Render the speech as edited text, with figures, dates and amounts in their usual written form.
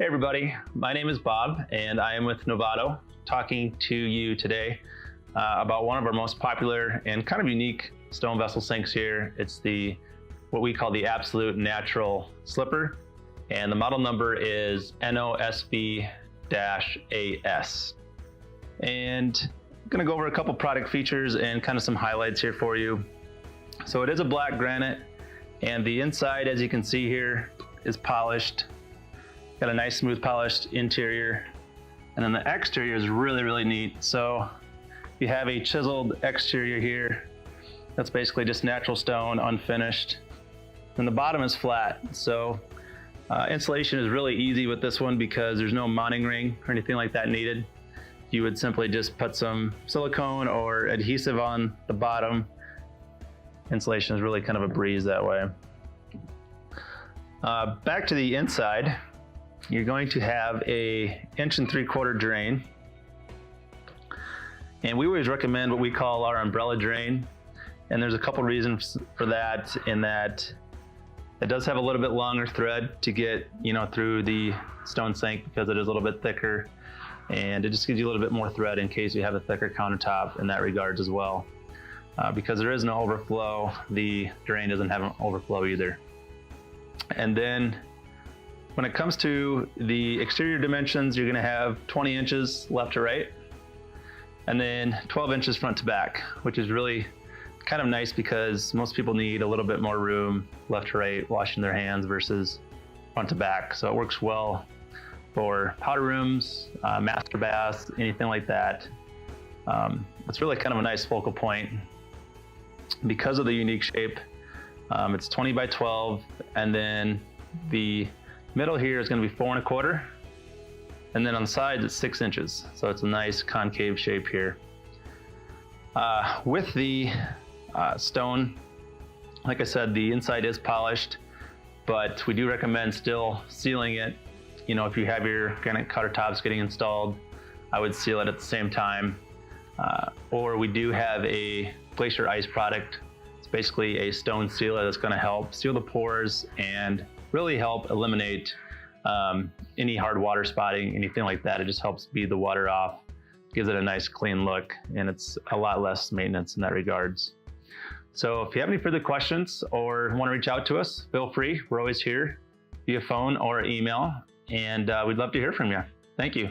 Hey everybody, my name is Bob and I am with Novatto, talking to you today about one of our most popular and kind of unique stone vessel sinks here. It's what we call the Absolute Natural Slipper, and the model number is NOSV-AS. And I'm gonna go over a couple product features and kind of some highlights here for you. So it is a black granite, and the inside, as you can see here, is polished. Got a nice smooth polished interior, and then the exterior is really neat. So you have a chiseled exterior here that's basically just natural stone, unfinished, and the bottom is flat. So installation is really easy with this one because there's no mounting ring or anything like that needed. You would simply just put some silicone or adhesive on the bottom. Installation is really kind of a breeze that way. Back to the inside, you're going to have a 1.75 inch drain. And we always recommend what we call our umbrella drain. And there's a couple reasons for that, in that it does have a little bit longer thread to get, through the stone sink because it is a little bit thicker. And it just gives you a little bit more thread in case you have a thicker countertop in that regards as well. Because there is no overflow, the drain doesn't have an overflow either. And then when it comes to the exterior dimensions, you're gonna have 20 inches left to right, and then 12 inches front to back, which is really kind of nice because most people need a little bit more room left to right washing their hands versus front to back. So it works well for powder rooms, master baths, anything like that. It's really kind of a nice focal point because of the unique shape. It's 20 by 12, and then the middle here is going to be 4.25, and then on the sides it's 6 inches. So it's a nice concave shape here. With the stone, like I said, the inside is polished, but we do recommend still sealing it. If you have your granite countertops getting installed, I would seal it at the same time. Or we do have a glacier ice product. It's basically a stone sealer that's going to help seal the pores and really help eliminate any hard water spotting, anything like that. It just helps bead the water off, gives it a nice clean look, and it's a lot less maintenance in that regards. So if you have any further questions or want to reach out to us, feel free. We're always here via phone or email, and we'd love to hear from you. Thank you.